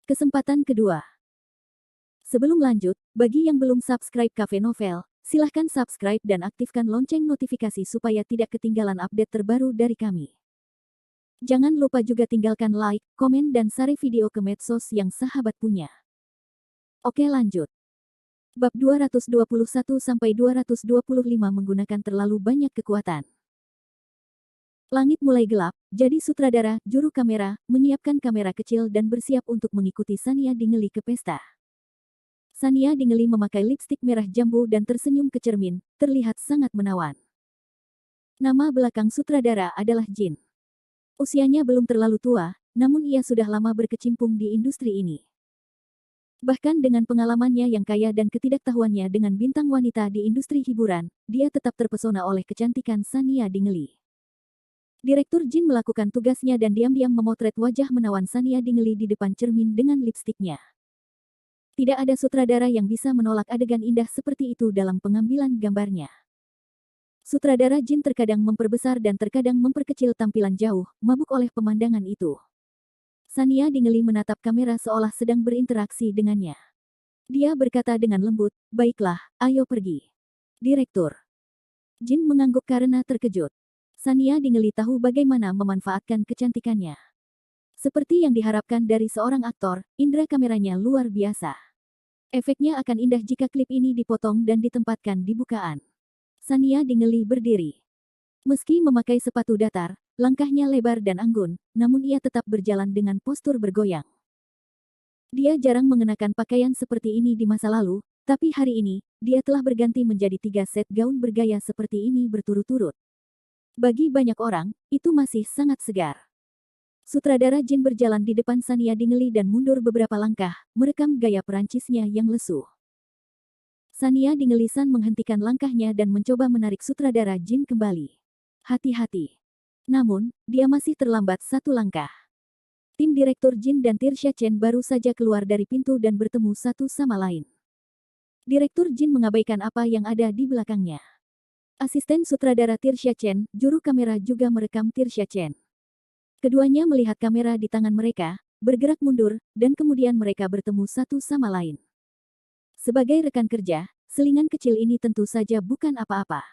Kesempatan kedua. Sebelum lanjut, bagi yang belum subscribe Cafe Novel, silahkan subscribe dan aktifkan lonceng notifikasi supaya tidak ketinggalan update terbaru dari kami. Jangan lupa juga tinggalkan like, komen dan share video ke medsos yang sahabat punya. Oke lanjut. Bab 221-225 menggunakan terlalu banyak kekuatan. Langit mulai gelap, jadi sutradara, juru kamera, menyiapkan kamera kecil dan bersiap untuk mengikuti Sania Dingeli ke pesta. Sania Dingeli memakai lipstik merah jambu dan tersenyum ke cermin, terlihat sangat menawan. Nama belakang sutradara adalah Jin. Usianya belum terlalu tua, namun ia sudah lama berkecimpung di industri ini. Bahkan dengan pengalamannya yang kaya dan ketidaktahuannya dengan bintang wanita di industri hiburan, dia tetap terpesona oleh kecantikan Sania Dingeli. Direktur Jin melakukan tugasnya dan diam-diam memotret wajah menawan Sania Dingeli di depan cermin dengan lipstiknya. Tidak ada sutradara yang bisa menolak adegan indah seperti itu dalam pengambilan gambarnya. Sutradara Jin terkadang memperbesar dan terkadang memperkecil tampilan jauh, mabuk oleh pemandangan itu. Sania Dingeli menatap kamera seolah sedang berinteraksi dengannya. Dia berkata dengan lembut, "Baiklah, ayo pergi." Direktur Jin mengangguk karena terkejut. Sania Dingeli tahu bagaimana memanfaatkan kecantikannya. Seperti yang diharapkan dari seorang aktor, indera kameranya luar biasa. Efeknya akan indah jika klip ini dipotong dan ditempatkan di bukaan. Sania Dingeli berdiri. Meski memakai sepatu datar, langkahnya lebar dan anggun, namun ia tetap berjalan dengan postur bergoyang. Dia jarang mengenakan pakaian seperti ini di masa lalu, tapi hari ini, dia telah berganti menjadi 3 set gaun bergaya seperti ini berturut-turut. Bagi banyak orang, itu masih sangat segar. Sutradara Jin berjalan di depan Sania Dingeli dan mundur beberapa langkah, merekam gaya Perancisnya yang lesu. Sania Dingeli-san menghentikan langkahnya dan mencoba menarik sutradara Jin kembali. Hati-hati. Namun, dia masih terlambat satu langkah. Tim direktur Jin dan Tirsha Chen baru saja keluar dari pintu dan bertemu satu sama lain. Direktur Jin mengabaikan apa yang ada di belakangnya. Asisten sutradara Tirsha Chen, juru kamera juga merekam Tirsha Chen. Keduanya melihat kamera di tangan mereka, bergerak mundur, dan kemudian mereka bertemu satu sama lain. Sebagai rekan kerja, selingan kecil ini tentu saja bukan apa-apa.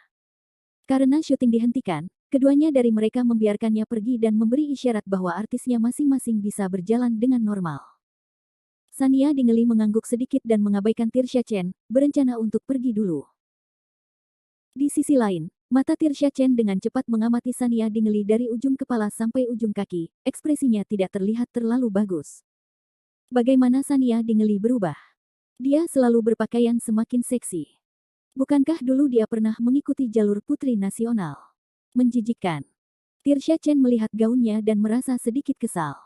Karena syuting dihentikan, keduanya dari mereka membiarkannya pergi dan memberi isyarat bahwa artisnya masing-masing bisa berjalan dengan normal. Sania Dingeli mengangguk sedikit dan mengabaikan Tirsha Chen, berencana untuk pergi dulu. Di sisi lain, mata Tirsha Chen dengan cepat mengamati Sania Dingeli dari ujung kepala sampai ujung kaki, ekspresinya tidak terlihat terlalu bagus. Bagaimana Sania Dingeli berubah? Dia selalu berpakaian semakin seksi. Bukankah dulu dia pernah mengikuti jalur putri nasional? Menjijikkan. Tirsha Chen melihat gaunnya dan merasa sedikit kesal.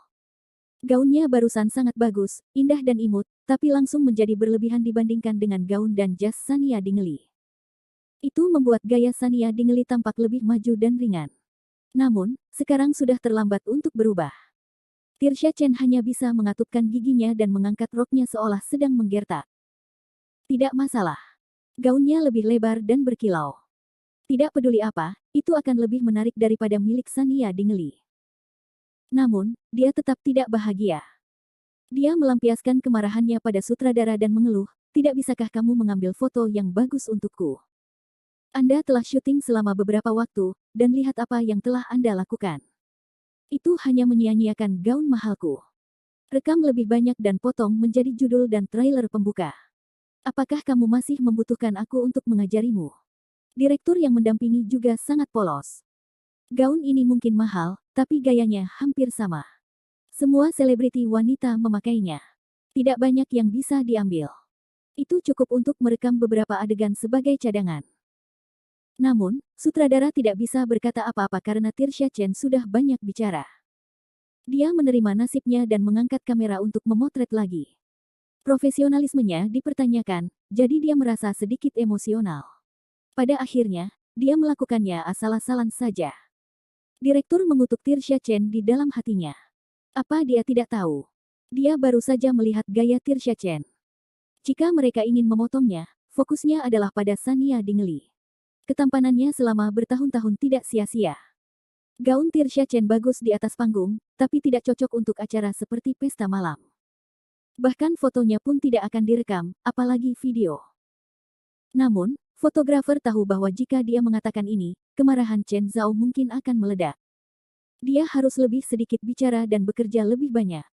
Gaunnya barusan sangat bagus, indah dan imut, tapi langsung menjadi berlebihan dibandingkan dengan gaun dan jas Sania Dingeli. Itu membuat gaya Sania Dingeli tampak lebih maju dan ringan. Namun, sekarang sudah terlambat untuk berubah. Tirsha Chen hanya bisa mengatupkan giginya dan mengangkat roknya seolah sedang menggertak. Tidak masalah. Gaunnya lebih lebar dan berkilau. Tidak peduli apa, itu akan lebih menarik daripada milik Sania Dingeli. Namun, dia tetap tidak bahagia. Dia melampiaskan kemarahannya pada sutradara dan mengeluh, "Tidak bisakah kamu mengambil foto yang bagus untukku? Anda telah syuting selama beberapa waktu, dan lihat apa yang telah Anda lakukan. Itu hanya menyia-nyiakan gaun mahalku. Rekam lebih banyak dan potong menjadi judul dan trailer pembuka. Apakah kamu masih membutuhkan aku untuk mengajarimu?" Direktur yang mendampingi juga sangat polos. Gaun ini mungkin mahal, tapi gayanya hampir sama. Semua selebriti wanita memakainya. Tidak banyak yang bisa diambil. Itu cukup untuk merekam beberapa adegan sebagai cadangan. Namun, sutradara tidak bisa berkata apa-apa karena Tirsha Chen sudah banyak bicara. Dia menerima nasibnya dan mengangkat kamera untuk memotret lagi. Profesionalismenya dipertanyakan, jadi dia merasa sedikit emosional. Pada akhirnya, dia melakukannya asal-asalan saja. Direktur mengutuk Tirsha Chen di dalam hatinya. Apa dia tidak tahu? Dia baru saja melihat gaya Tirsha Chen. Jika mereka ingin memotongnya, fokusnya adalah pada Sania Dingeli. Ketampanannya selama bertahun-tahun tidak sia-sia. Gaun Tirsha Chen bagus di atas panggung, tapi tidak cocok untuk acara seperti pesta malam. Bahkan fotonya pun tidak akan direkam, apalagi video. Namun, fotografer tahu bahwa jika dia mengatakan ini, kemarahan Chen Zhao mungkin akan meledak. Dia harus lebih sedikit bicara dan bekerja lebih banyak.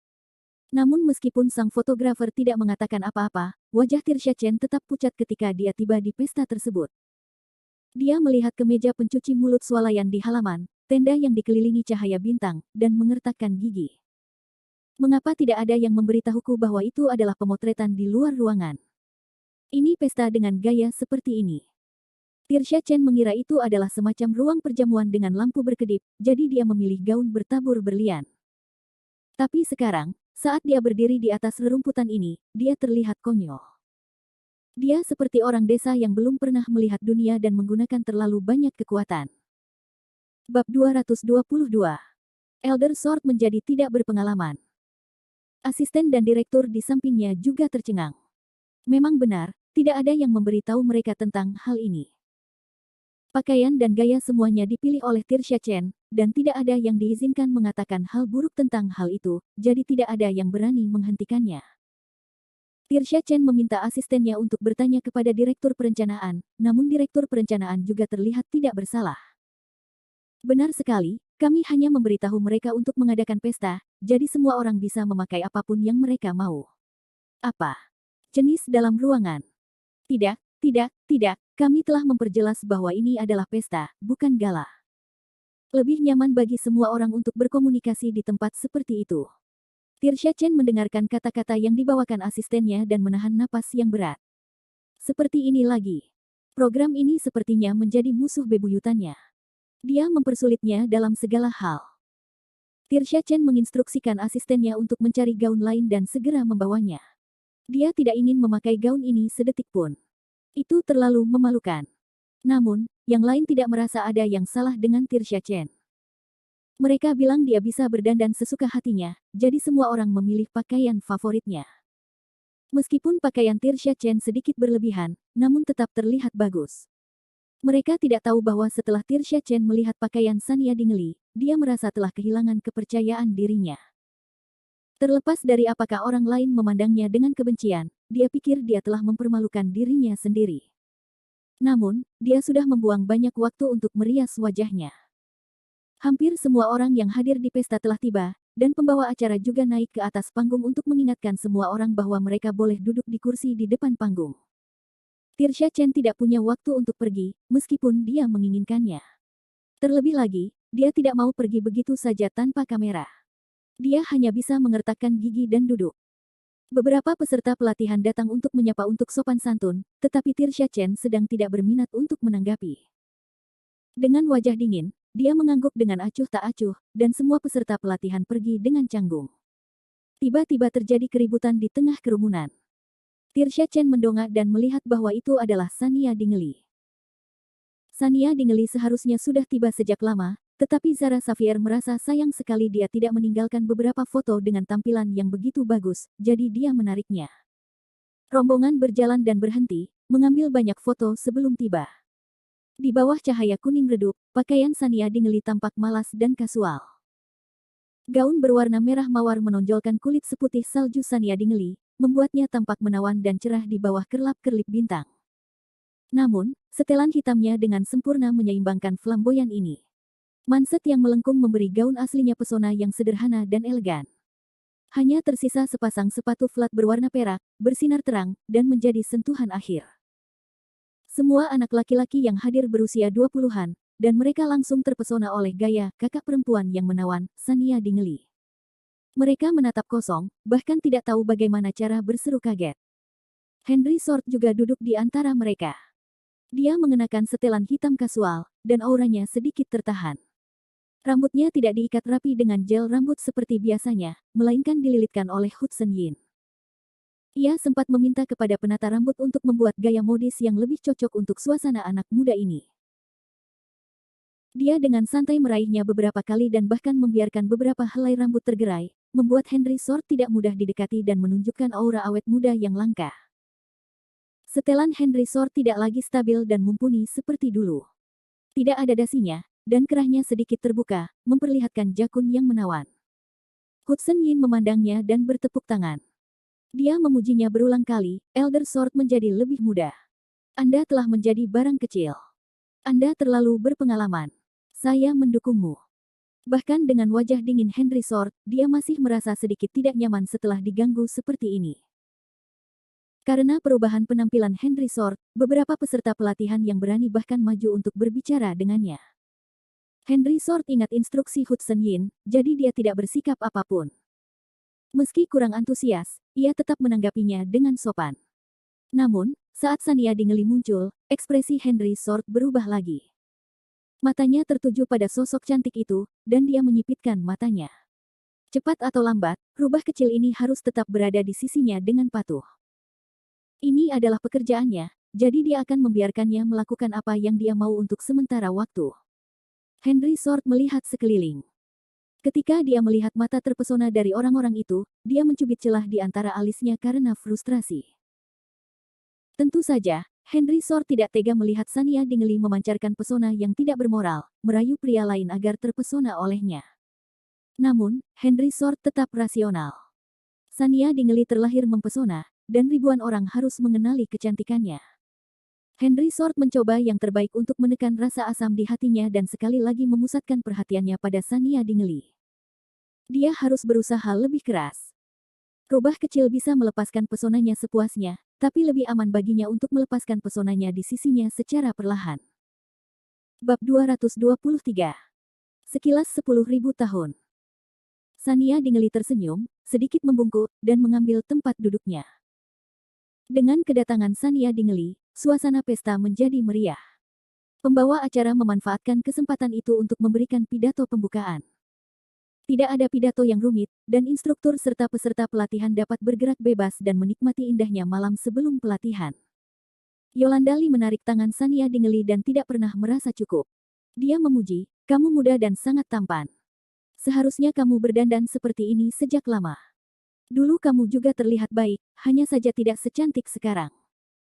Namun meskipun sang fotografer tidak mengatakan apa-apa, wajah Tirsha Chen tetap pucat ketika dia tiba di pesta tersebut. Dia melihat ke meja pencuci mulut swalayan di halaman, tenda yang dikelilingi cahaya bintang, dan mengertakkan gigi. Mengapa tidak ada yang memberitahuku bahwa itu adalah pemotretan di luar ruangan? Ini pesta dengan gaya seperti ini. Tirsha Chen mengira itu adalah semacam ruang perjamuan dengan lampu berkedip, jadi dia memilih gaun bertabur berlian. Tapi sekarang, saat dia berdiri di atas rerumputan ini, dia terlihat konyol. Dia seperti orang desa yang belum pernah melihat dunia dan menggunakan terlalu banyak kekuatan. Bab 222. Elder Sword menjadi tidak berpengalaman. Asisten dan direktur di sampingnya juga tercengang. Memang benar, tidak ada yang memberitahu mereka tentang hal ini. Pakaian dan gaya semuanya dipilih oleh Tirsha Chen, dan tidak ada yang diizinkan mengatakan hal buruk tentang hal itu, jadi tidak ada yang berani menghentikannya. Tirsha Chen meminta asistennya untuk bertanya kepada direktur perencanaan, namun direktur perencanaan juga terlihat tidak bersalah. Benar sekali, kami hanya memberitahu mereka untuk mengadakan pesta, jadi semua orang bisa memakai apapun yang mereka mau. Apa? Jenis dalam ruangan. Tidak, tidak, kami telah memperjelas bahwa ini adalah pesta, bukan gala. Lebih nyaman bagi semua orang untuk berkomunikasi di tempat seperti itu. Tirsha Chen mendengarkan kata-kata yang dibawakan asistennya dan menahan napas yang berat. Seperti ini lagi. Program ini sepertinya menjadi musuh bebuyutannya. Dia mempersulitnya dalam segala hal. Tirsha Chen menginstruksikan asistennya untuk mencari gaun lain dan segera membawanya. Dia tidak ingin memakai gaun ini sedetik pun. Itu terlalu memalukan. Namun, yang lain tidak merasa ada yang salah dengan Tirsha Chen. Mereka bilang dia bisa berdandan sesuka hatinya, jadi semua orang memilih pakaian favoritnya. Meskipun pakaian Tirsha Chen sedikit berlebihan, namun tetap terlihat bagus. Mereka tidak tahu bahwa setelah Tirsha Chen melihat pakaian Sania Dingley, dia merasa telah kehilangan kepercayaan dirinya. Terlepas dari apakah orang lain memandangnya dengan kebencian, dia pikir dia telah mempermalukan dirinya sendiri. Namun, dia sudah membuang banyak waktu untuk merias wajahnya. Hampir semua orang yang hadir di pesta telah tiba, dan pembawa acara juga naik ke atas panggung untuk mengingatkan semua orang bahwa mereka boleh duduk di kursi di depan panggung. Tirsha Chen tidak punya waktu untuk pergi, meskipun dia menginginkannya. Terlebih lagi, dia tidak mau pergi begitu saja tanpa kamera. Dia hanya bisa mengertakkan gigi dan duduk. Beberapa peserta pelatihan datang untuk menyapa untuk sopan santun, tetapi Tirsha Chen sedang tidak berminat untuk menanggapi. Dengan wajah dingin, dia mengangguk dengan acuh tak acuh, dan semua peserta pelatihan pergi dengan canggung. Tiba-tiba terjadi keributan di tengah kerumunan. Tirsha Chen mendongak dan melihat bahwa itu adalah Sania Dingley. Sania Dingley seharusnya sudah tiba sejak lama, tetapi Zara Xavier merasa sayang sekali dia tidak meninggalkan beberapa foto dengan tampilan yang begitu bagus, jadi dia menariknya. Rombongan berjalan dan berhenti, mengambil banyak foto sebelum tiba. Di bawah cahaya kuning redup, pakaian Sania Dingley tampak malas dan kasual. Gaun berwarna merah mawar menonjolkan kulit seputih salju Sania Dingley, membuatnya tampak menawan dan cerah di bawah kerlap-kerlip bintang. Namun, setelan hitamnya dengan sempurna menyeimbangkan flamboyan ini. Manset yang melengkung memberi gaun aslinya pesona yang sederhana dan elegan. Hanya tersisa sepasang sepatu flat berwarna perak, bersinar terang, dan menjadi sentuhan akhir. Semua anak laki-laki yang hadir berusia 20-an, dan mereka langsung terpesona oleh gaya kakak perempuan yang menawan, Sania Dingley. Mereka menatap kosong, bahkan tidak tahu bagaimana cara berseru kaget. Henry Sword juga duduk di antara mereka. Dia mengenakan setelan hitam kasual, dan auranya sedikit tertahan. Rambutnya tidak diikat rapi dengan gel rambut seperti biasanya, melainkan dililitkan oleh Hudson Yin. Ia sempat meminta kepada penata rambut untuk membuat gaya modis yang lebih cocok untuk suasana anak muda ini. Dia dengan santai meraihnya beberapa kali dan bahkan membiarkan beberapa helai rambut tergerai, membuat Henry Sword tidak mudah didekati dan menunjukkan aura awet muda yang langka. Setelan Henry Sword tidak lagi stabil dan mumpuni seperti dulu. Tidak ada dasinya, dan kerahnya sedikit terbuka, memperlihatkan jakun yang menawan. Hudson Yin memandangnya dan bertepuk tangan. Dia memujinya berulang kali, Elder Sword menjadi lebih mudah. Anda telah menjadi barang kecil. Anda terlalu berpengalaman. Saya mendukungmu. Bahkan dengan wajah dingin Henry Sword, dia masih merasa sedikit tidak nyaman setelah diganggu seperti ini. Karena perubahan penampilan Henry Sword, beberapa peserta pelatihan yang berani bahkan maju untuk berbicara dengannya. Henry Sword ingat instruksi Hudson Yin, jadi dia tidak bersikap apapun. Meski kurang antusias, ia tetap menanggapinya dengan sopan. Namun, saat Sania Dingley muncul, ekspresi Henry Sword berubah lagi. Matanya tertuju pada sosok cantik itu, dan dia menyipitkan matanya. Cepat atau lambat, rubah kecil ini harus tetap berada di sisinya dengan patuh. Ini adalah pekerjaannya, jadi dia akan membiarkannya melakukan apa yang dia mau untuk sementara waktu. Henry Sword melihat sekeliling. Ketika dia melihat mata terpesona dari orang-orang itu, dia mencubit celah di antara alisnya karena frustrasi. Tentu saja, Henry Sword tidak tega melihat Sania Dingley memancarkan pesona yang tidak bermoral, merayu pria lain agar terpesona olehnya. Namun, Henry Sword tetap rasional. Sania Dingley terlahir mempesona, dan ribuan orang harus mengenali kecantikannya. Henry Sword mencoba yang terbaik untuk menekan rasa asam di hatinya dan sekali lagi memusatkan perhatiannya pada Sania Dingley. Dia harus berusaha lebih keras. Rubah kecil bisa melepaskan pesonanya sepuasnya, tapi lebih aman baginya untuk melepaskan pesonanya di sisinya secara perlahan. Bab 223. Sekilas 10.000 tahun. Sania Dingley tersenyum, sedikit membungkuk, dan mengambil tempat duduknya. Dengan kedatangan Sania Dingley, suasana pesta menjadi meriah. Pembawa acara memanfaatkan kesempatan itu untuk memberikan pidato pembukaan. Tidak ada pidato yang rumit, dan instruktur serta peserta pelatihan dapat bergerak bebas dan menikmati indahnya malam sebelum pelatihan. Yolanda Lee menarik tangan Sania Dingley dan tidak pernah merasa cukup. Dia memuji, "Kamu muda dan sangat tampan. Seharusnya kamu berdandan seperti ini sejak lama. Dulu kamu juga terlihat baik, hanya saja tidak secantik sekarang.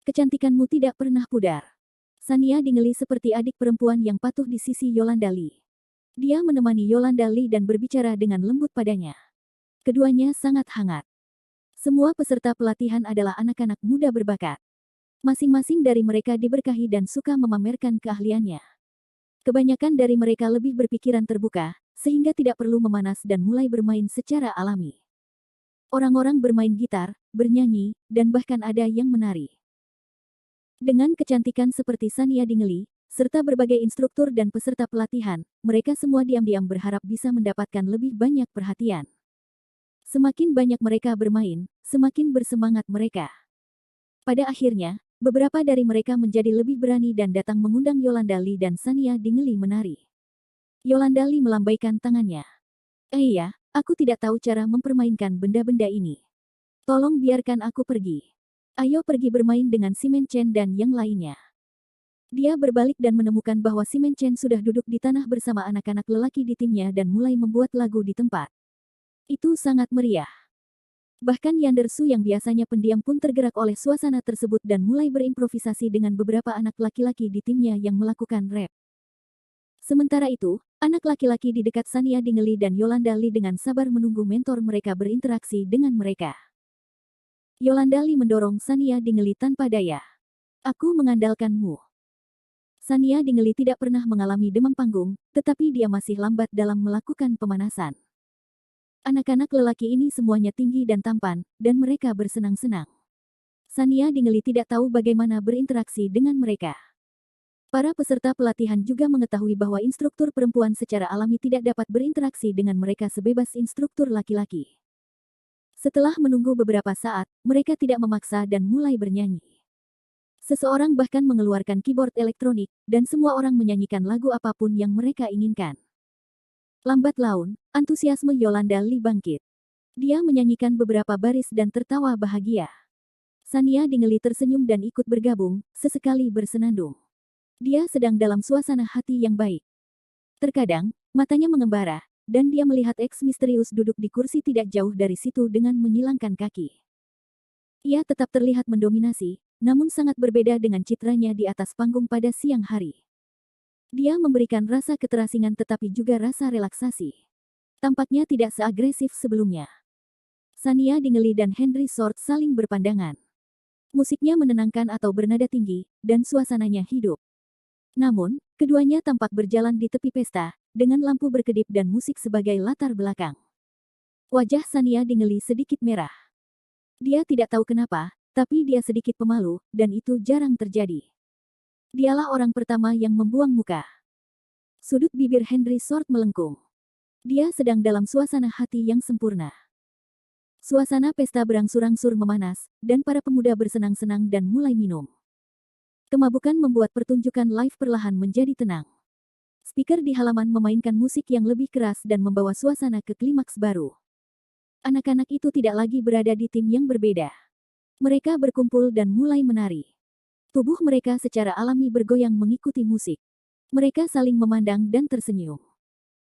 Kecantikanmu tidak pernah pudar." Sania Dingley seperti adik perempuan yang patuh di sisi Yolanda Lee. Dia menemani Yolanda Lee dan berbicara dengan lembut padanya. Keduanya sangat hangat. Semua peserta pelatihan adalah anak-anak muda berbakat. Masing-masing dari mereka diberkahi dan suka memamerkan keahliannya. Kebanyakan dari mereka lebih berpikiran terbuka, sehingga tidak perlu memanas dan mulai bermain secara alami. Orang-orang bermain gitar, bernyanyi, dan bahkan ada yang menari. Dengan kecantikan seperti Sania Dingley, serta berbagai instruktur dan peserta pelatihan, mereka semua diam-diam berharap bisa mendapatkan lebih banyak perhatian. Semakin banyak mereka bermain, semakin bersemangat mereka. Pada akhirnya, beberapa dari mereka menjadi lebih berani dan datang mengundang Yolanda Lee dan Sania Dingley menari. Yolanda Lee melambaikan tangannya. "Iya, aku tidak tahu cara mempermainkan benda-benda ini. Tolong biarkan aku pergi. Ayo pergi bermain dengan Simon Chen dan yang lainnya." Dia berbalik dan menemukan bahwa Simon Chen sudah duduk di tanah bersama anak-anak lelaki di timnya dan mulai membuat lagu di tempat. Itu sangat meriah. Bahkan Yander Su yang biasanya pendiam pun tergerak oleh suasana tersebut dan mulai berimprovisasi dengan beberapa anak laki-laki di timnya yang melakukan rap. Sementara itu, anak laki-laki di dekat Sania Dingley dan Yolanda Lee dengan sabar menunggu mentor mereka berinteraksi dengan mereka. Yolanda Lee mendorong Sania Dingley tanpa daya. "Aku mengandalkanmu." Sania Dingley tidak pernah mengalami demam panggung, tetapi dia masih lambat dalam melakukan pemanasan. Anak-anak lelaki ini semuanya tinggi dan tampan, dan mereka bersenang-senang. Sania Dingley tidak tahu bagaimana berinteraksi dengan mereka. Para peserta pelatihan juga mengetahui bahwa instruktur perempuan secara alami tidak dapat berinteraksi dengan mereka sebebas instruktur laki-laki. Setelah menunggu beberapa saat, mereka tidak memaksa dan mulai bernyanyi. Seseorang bahkan mengeluarkan keyboard elektronik, dan semua orang menyanyikan lagu apapun yang mereka inginkan. Lambat laun, antusiasme Yolanda Lee bangkit. Dia menyanyikan beberapa baris dan tertawa bahagia. Sania Dingley tersenyum dan ikut bergabung, sesekali bersenandung. Dia sedang dalam suasana hati yang baik. Terkadang, matanya mengembara, dan dia melihat eks misterius duduk di kursi tidak jauh dari situ dengan menyilangkan kaki. Ia tetap terlihat mendominasi, namun sangat berbeda dengan citranya di atas panggung pada siang hari. Dia memberikan rasa keterasingan tetapi juga rasa relaksasi. Tampaknya tidak seagresif sebelumnya. Shania Dingley dan Henry Sword saling berpandangan. Musiknya menenangkan atau bernada tinggi, dan suasananya hidup. Namun, keduanya tampak berjalan di tepi pesta, dengan lampu berkedip dan musik sebagai latar belakang. Wajah Shania Dingley sedikit merah. Dia tidak tahu kenapa, tapi dia sedikit pemalu, dan itu jarang terjadi. Dialah orang pertama yang membuang muka. Sudut bibir Henry Sword melengkung. Dia sedang dalam suasana hati yang sempurna. Suasana pesta berangsur-angsur memanas, dan para pemuda bersenang-senang dan mulai minum. Kemabukan membuat pertunjukan live perlahan menjadi tenang. Speaker di halaman memainkan musik yang lebih keras dan membawa suasana ke klimaks baru. Anak-anak itu tidak lagi berada di tim yang berbeda. Mereka berkumpul dan mulai menari. Tubuh mereka secara alami bergoyang mengikuti musik. Mereka saling memandang dan tersenyum.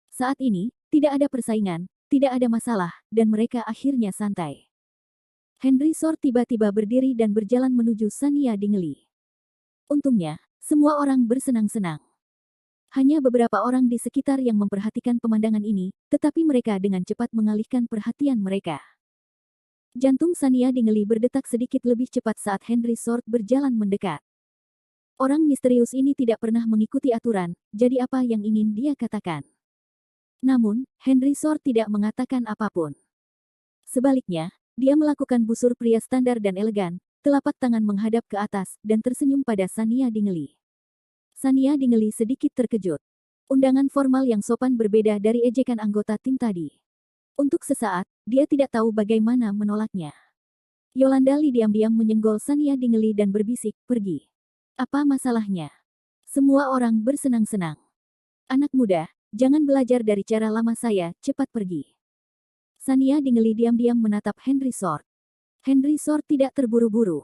Saat ini, tidak ada persaingan, tidak ada masalah, dan mereka akhirnya santai. Henry Sword tiba-tiba berdiri dan berjalan menuju Shania Dingley. Untungnya, semua orang bersenang-senang. Hanya beberapa orang di sekitar yang memperhatikan pemandangan ini, tetapi mereka dengan cepat mengalihkan perhatian mereka. Jantung Shania Dingley berdetak sedikit lebih cepat saat Henry Sword berjalan mendekat. Orang misterius ini tidak pernah mengikuti aturan, jadi apa yang ingin dia katakan? Namun, Henry Sword tidak mengatakan apapun. Sebaliknya, dia melakukan busur pria standar dan elegan, telapak tangan menghadap ke atas, dan tersenyum pada Shania Dingley. Shania Dingley sedikit terkejut. Undangan formal yang sopan berbeda dari ejekan anggota tim tadi. Untuk sesaat, dia tidak tahu bagaimana menolaknya. Yolanda Lee diam-diam menyenggol Shania Dingley dan berbisik, "Pergi." Apa masalahnya? Semua orang bersenang-senang. Anak muda, jangan belajar dari cara lama saya, cepat pergi. Shania Dingley diam-diam menatap Henry Sword. Henry Sword tidak terburu-buru.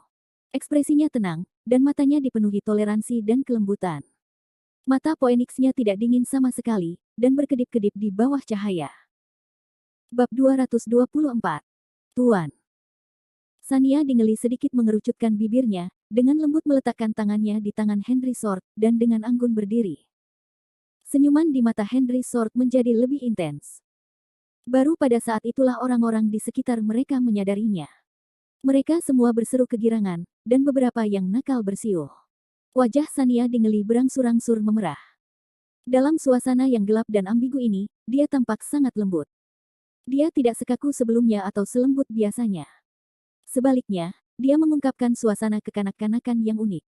Ekspresinya tenang, dan matanya dipenuhi toleransi dan kelembutan. Mata Phoenix-nya tidak dingin sama sekali, dan berkedip-kedip di bawah cahaya. Bab 224. Tuan. Shania Dingley sedikit mengerucutkan bibirnya, dengan lembut meletakkan tangannya di tangan Henry Sword, dan dengan anggun berdiri. Senyuman di mata Henry Sword menjadi lebih intens. Baru pada saat itulah orang-orang di sekitar mereka menyadarinya. Mereka semua berseru kegirangan, dan beberapa yang nakal bersiul. Wajah Shania Dingley berangsur-angsur memerah. Dalam suasana yang gelap dan ambigu ini, dia tampak sangat lembut. Dia tidak sekaku sebelumnya atau selembut biasanya. Sebaliknya, dia mengungkapkan suasana kekanak-kanakan yang unik.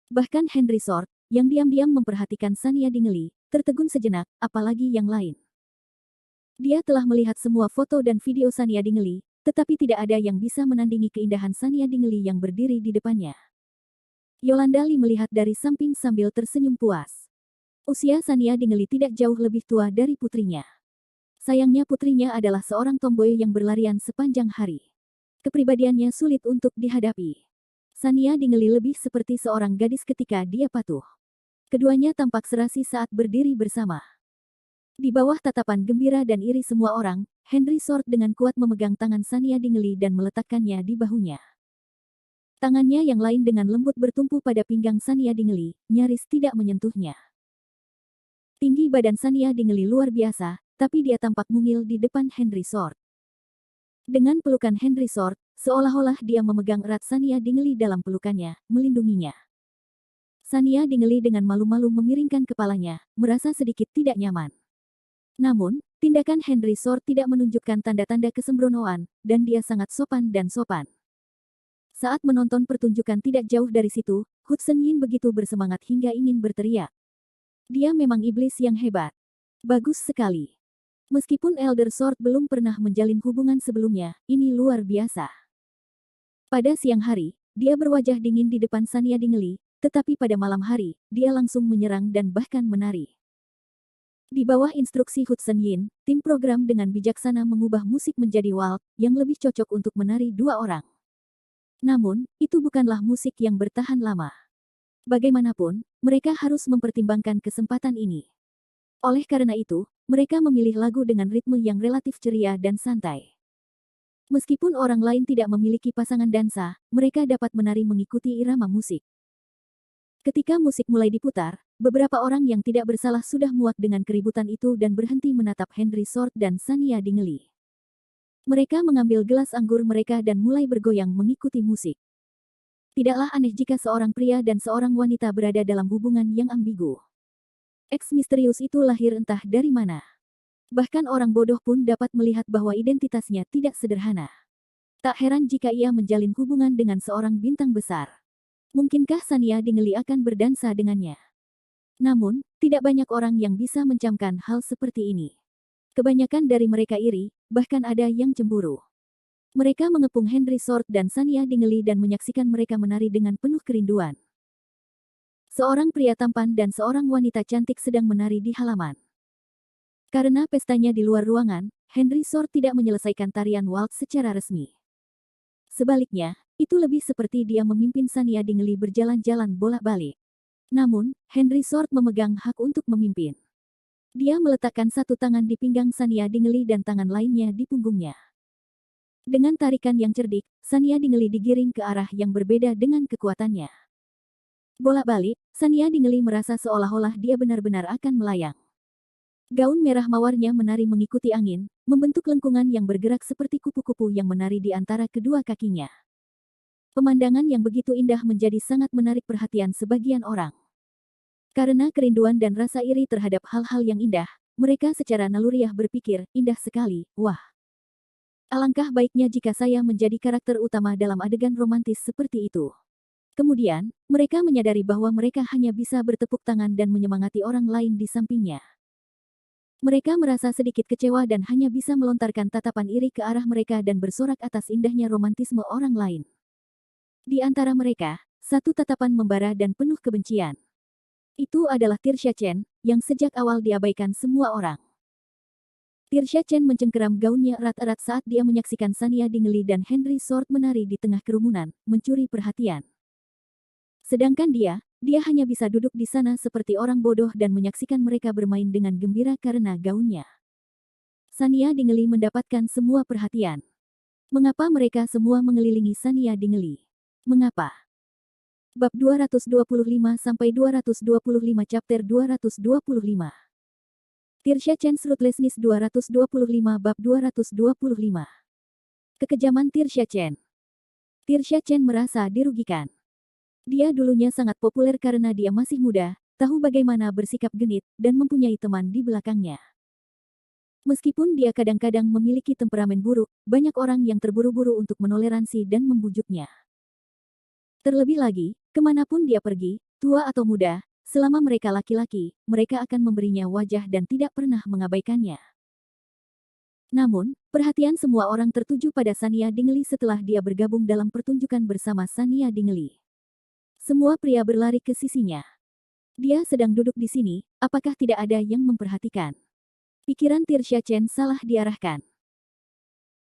Bahkan Henry Sword, yang diam-diam memperhatikan Shania Dingley, tertegun sejenak, apalagi yang lain. Dia telah melihat semua foto dan video Shania Dingley, tetapi tidak ada yang bisa menandingi keindahan Shania Dingley yang berdiri di depannya. Yolanda Lee melihat dari samping sambil tersenyum puas. Usia Shania Dingley tidak jauh lebih tua dari putrinya. Sayangnya putrinya adalah seorang tomboy yang berlarian sepanjang hari. Kepribadiannya sulit untuk dihadapi. Shania Dingley lebih seperti seorang gadis ketika dia patuh. Keduanya tampak serasi saat berdiri bersama. Di bawah tatapan gembira dan iri semua orang, Henry Sword dengan kuat memegang tangan Shania Dingley dan meletakkannya di bahunya. Tangannya yang lain dengan lembut bertumpu pada pinggang Shania Dingley, nyaris tidak menyentuhnya. Tinggi badan Shania Dingley luar biasa, tapi dia tampak mungil di depan Henry Sword. Dengan pelukan Henry Sword, seolah-olah dia memegang erat Shania Dingley dalam pelukannya, melindunginya. Shania Dingley dengan malu-malu memiringkan kepalanya, merasa sedikit tidak nyaman. Namun, tindakan Henry Sword tidak menunjukkan tanda-tanda kesembronoan, dan dia sangat sopan dan sopan. Saat menonton pertunjukan tidak jauh dari situ, Hudson Yin begitu bersemangat hingga ingin berteriak. Dia memang iblis yang hebat. Bagus sekali. Meskipun Elder Sword belum pernah menjalin hubungan sebelumnya, ini luar biasa. Pada siang hari, dia berwajah dingin di depan Shania Dingley, tetapi pada malam hari, dia langsung menyerang dan bahkan menari. Di bawah instruksi Hudson Yin, tim program dengan bijaksana mengubah musik menjadi waltz, yang lebih cocok untuk menari dua orang. Namun, itu bukanlah musik yang bertahan lama. Bagaimanapun, mereka harus mempertimbangkan kesempatan ini. Oleh karena itu, mereka memilih lagu dengan ritme yang relatif ceria dan santai. Meskipun orang lain tidak memiliki pasangan dansa, mereka dapat menari mengikuti irama musik. Ketika musik mulai diputar, beberapa orang yang tidak bersalah sudah muak dengan keributan itu dan berhenti menatap Henry Sword dan Shania Dingley. Mereka mengambil gelas anggur mereka dan mulai bergoyang mengikuti musik. Tidaklah aneh jika seorang pria dan seorang wanita berada dalam hubungan yang ambigu. Eks misterius itu lahir entah dari mana. Bahkan orang bodoh pun dapat melihat bahwa identitasnya tidak sederhana. Tak heran jika ia menjalin hubungan dengan seorang bintang besar. Mungkinkah Sania Dingley akan berdansa dengannya? Namun, tidak banyak orang yang bisa mencamkan hal seperti ini. Kebanyakan dari mereka iri, bahkan ada yang cemburu. Mereka mengepung Henry Sword dan Sania Dingley dan menyaksikan mereka menari dengan penuh kerinduan. Seorang pria tampan dan seorang wanita cantik sedang menari di halaman. Karena pestanya di luar ruangan, Henry Sword tidak menyelesaikan tarian waltz secara resmi. Sebaliknya, itu lebih seperti dia memimpin Sania Dingley berjalan-jalan bolak-balik. Namun, Henry Sword memegang hak untuk memimpin. Dia meletakkan satu tangan di pinggang Sania Dingley dan tangan lainnya di punggungnya. Dengan tarikan yang cerdik, Sania Dingley digiring ke arah yang berbeda dengan kekuatannya. Bolak-balik, Sania Dingley merasa seolah-olah dia benar-benar akan melayang. Gaun merah mawarnya menari mengikuti angin, membentuk lengkungan yang bergerak seperti kupu-kupu yang menari di antara kedua kakinya. Pemandangan yang begitu indah menjadi sangat menarik perhatian sebagian orang. Karena kerinduan dan rasa iri terhadap hal-hal yang indah, mereka secara naluriah berpikir, indah sekali, wah. Alangkah baiknya jika saya menjadi karakter utama dalam adegan romantis seperti itu. Kemudian, mereka menyadari bahwa mereka hanya bisa bertepuk tangan dan menyemangati orang lain di sampingnya. Mereka merasa sedikit kecewa dan hanya bisa melontarkan tatapan iri ke arah mereka dan bersorak atas indahnya romantisme orang lain. Di antara mereka, satu tatapan membara dan penuh kebencian. Itu adalah Tirsha Chen, yang sejak awal diabaikan semua orang. Tirsha Chen mencengkeram gaunnya erat-erat saat dia menyaksikan Sania Dingley dan Henry Sword menari di tengah kerumunan, mencuri perhatian. Sedangkan dia hanya bisa duduk di sana seperti orang bodoh dan menyaksikan mereka bermain dengan gembira karena gaunnya. Sania Dingley mendapatkan semua perhatian. Mengapa mereka semua mengelilingi Sania Dingley? Mengapa? Bab 225-225 Chapter 225 Tirsha Chen's Ruthlessness 225 Bab 225 Kekejaman Tirsha Chen. Tirsha Chen merasa dirugikan. Dia dulunya sangat populer karena dia masih muda, tahu bagaimana bersikap genit, dan mempunyai teman di belakangnya. Meskipun dia kadang-kadang memiliki temperamen buruk, banyak orang yang terburu-buru untuk menoleransi dan membujuknya. Terlebih lagi, kemanapun dia pergi, tua atau muda, selama mereka laki-laki, mereka akan memberinya wajah dan tidak pernah mengabaikannya. Namun, perhatian semua orang tertuju pada Sania Dingley setelah dia bergabung dalam pertunjukan bersama Sania Dingley. Semua pria berlari ke sisinya. Dia sedang duduk di sini, apakah tidak ada yang memperhatikan? Pikiran Tirsha Chen salah diarahkan.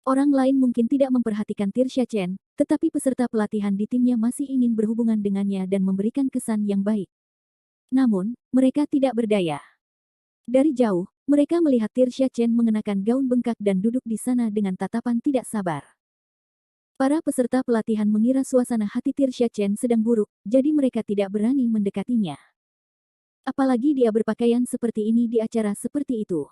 Orang lain mungkin tidak memperhatikan Tirsha Chen, tetapi peserta pelatihan di timnya masih ingin berhubungan dengannya dan memberikan kesan yang baik. Namun, mereka tidak berdaya. Dari jauh, mereka melihat Tirsha Chen mengenakan gaun bengkak dan duduk di sana dengan tatapan tidak sabar. Para peserta pelatihan mengira suasana hati Tirsha Chen sedang buruk, jadi mereka tidak berani mendekatinya. Apalagi dia berpakaian seperti ini di acara seperti itu.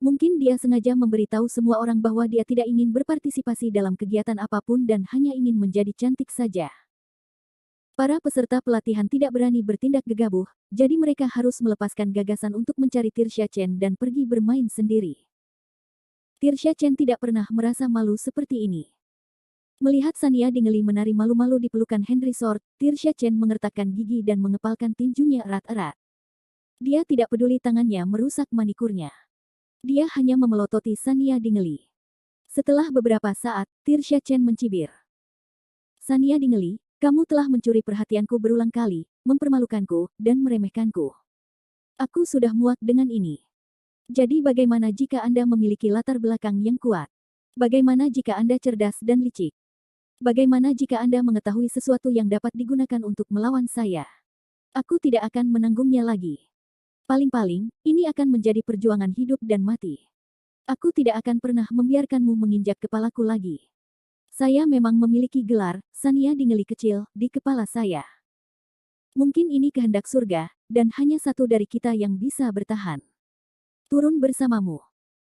Mungkin dia sengaja memberitahu semua orang bahwa dia tidak ingin berpartisipasi dalam kegiatan apapun dan hanya ingin menjadi cantik saja. Para peserta pelatihan tidak berani bertindak gegabah, jadi mereka harus melepaskan gagasan untuk mencari Tirsha Chen dan pergi bermain sendiri. Tirsha Chen tidak pernah merasa malu seperti ini. Melihat Sania Dingley menari malu-malu di pelukan Henry Sword, Tirsha Chen mengertakkan gigi dan mengepalkan tinjunya erat-erat. Dia tidak peduli tangannya merusak manikurnya. Dia hanya memelototi Sania Dingley. Setelah beberapa saat, Tirsha Chen mencibir. Sania Dingley, kamu telah mencuri perhatianku berulang kali, mempermalukanku, dan meremehkanku. Aku sudah muak dengan ini. Jadi bagaimana jika Anda memiliki latar belakang yang kuat? Bagaimana jika Anda cerdas dan licik? Bagaimana jika Anda mengetahui sesuatu yang dapat digunakan untuk melawan saya? Aku tidak akan menanggungnya lagi. Paling-paling, ini akan menjadi perjuangan hidup dan mati. Aku tidak akan pernah membiarkanmu menginjak kepalaku lagi. Saya memang memiliki gelar, Sania Dingley kecil, di kepala saya. Mungkin ini kehendak surga, dan hanya satu dari kita yang bisa bertahan. Turun bersamamu.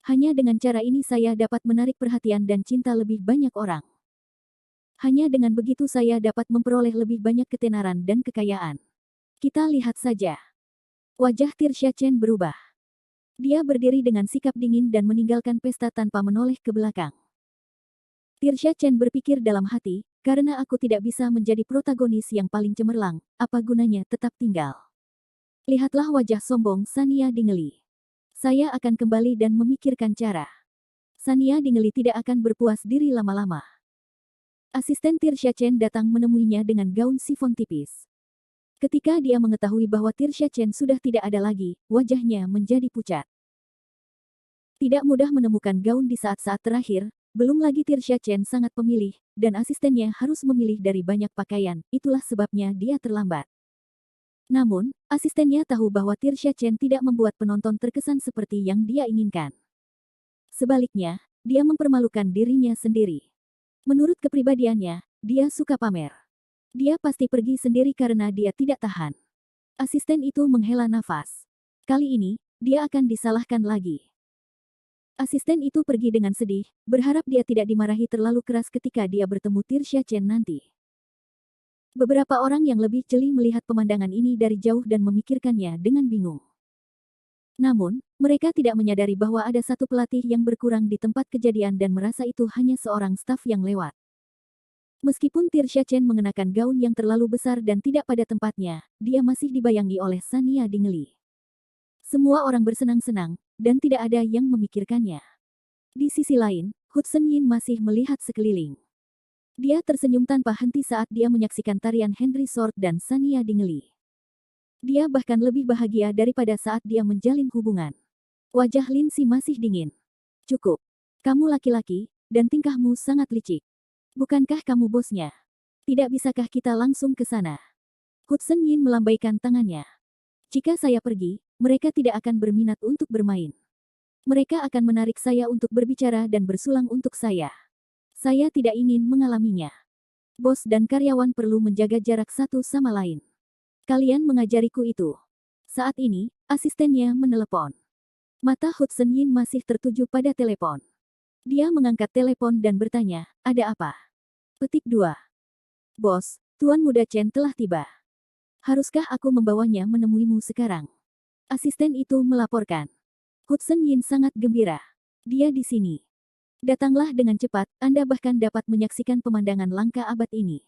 Hanya dengan cara ini saya dapat menarik perhatian dan cinta lebih banyak orang. Hanya dengan begitu saya dapat memperoleh lebih banyak ketenaran dan kekayaan. Kita lihat saja. Wajah Tirsha Chen berubah. Dia berdiri dengan sikap dingin dan meninggalkan pesta tanpa menoleh ke belakang. Tirsha Chen berpikir dalam hati, karena aku tidak bisa menjadi protagonis yang paling cemerlang, apa gunanya tetap tinggal. Lihatlah wajah sombong Sania Dingeli. Saya akan kembali dan memikirkan cara. Sania Dingeli tidak akan berpuas diri lama-lama. Asisten Tirsha Chen datang menemuinya dengan gaun sifon tipis. Ketika dia mengetahui bahwa Tirsha Chen sudah tidak ada lagi, wajahnya menjadi pucat. Tidak mudah menemukan gaun di saat-saat terakhir, belum lagi Tirsha Chen sangat pemilih, dan asistennya harus memilih dari banyak pakaian, itulah sebabnya dia terlambat. Namun, asistennya tahu bahwa Tirsha Chen tidak membuat penonton terkesan seperti yang dia inginkan. Sebaliknya, dia mempermalukan dirinya sendiri. Menurut kepribadiannya, dia suka pamer. Dia pasti pergi sendiri karena dia tidak tahan. Asisten itu menghela nafas. Kali ini, dia akan disalahkan lagi. Asisten itu pergi dengan sedih, berharap dia tidak dimarahi terlalu keras ketika dia bertemu Tirsha Chen nanti. Beberapa orang yang lebih jeli melihat pemandangan ini dari jauh dan memikirkannya dengan bingung. Namun, mereka tidak menyadari bahwa ada satu pelatih yang berkurang di tempat kejadian dan merasa itu hanya seorang staf yang lewat. Meskipun Tirsha Chen mengenakan gaun yang terlalu besar dan tidak pada tempatnya, dia masih dibayangi oleh Sania Dingeli. Semua orang bersenang-senang, dan tidak ada yang memikirkannya. Di sisi lain, Hudson Yin masih melihat sekeliling. Dia tersenyum tanpa henti saat dia menyaksikan tarian Henry Sword dan Sania Dingeli. Dia bahkan lebih bahagia daripada saat dia menjalin hubungan. Wajah Lindsay masih dingin. Cukup. Kamu laki-laki, dan tingkahmu sangat licik. Bukankah kamu bosnya? Tidak bisakah kita langsung ke sana? Hudson Yin melambaikan tangannya. Jika saya pergi, mereka tidak akan berminat untuk bermain. Mereka akan menarik saya untuk berbicara dan bersulang untuk saya. Saya tidak ingin mengalaminya. Bos dan karyawan perlu menjaga jarak satu sama lain. Kalian mengajariku itu. Saat ini, asistennya menelepon. Mata Hudson Yin masih tertuju pada telepon. Dia mengangkat telepon dan bertanya, ada apa? Petik 2. Bos, Tuan Muda Chen telah tiba. Haruskah aku membawanya menemuimu sekarang? Asisten itu melaporkan. Hudson Yin sangat gembira. Dia di sini. Datanglah dengan cepat, Anda bahkan dapat menyaksikan pemandangan langka abad ini.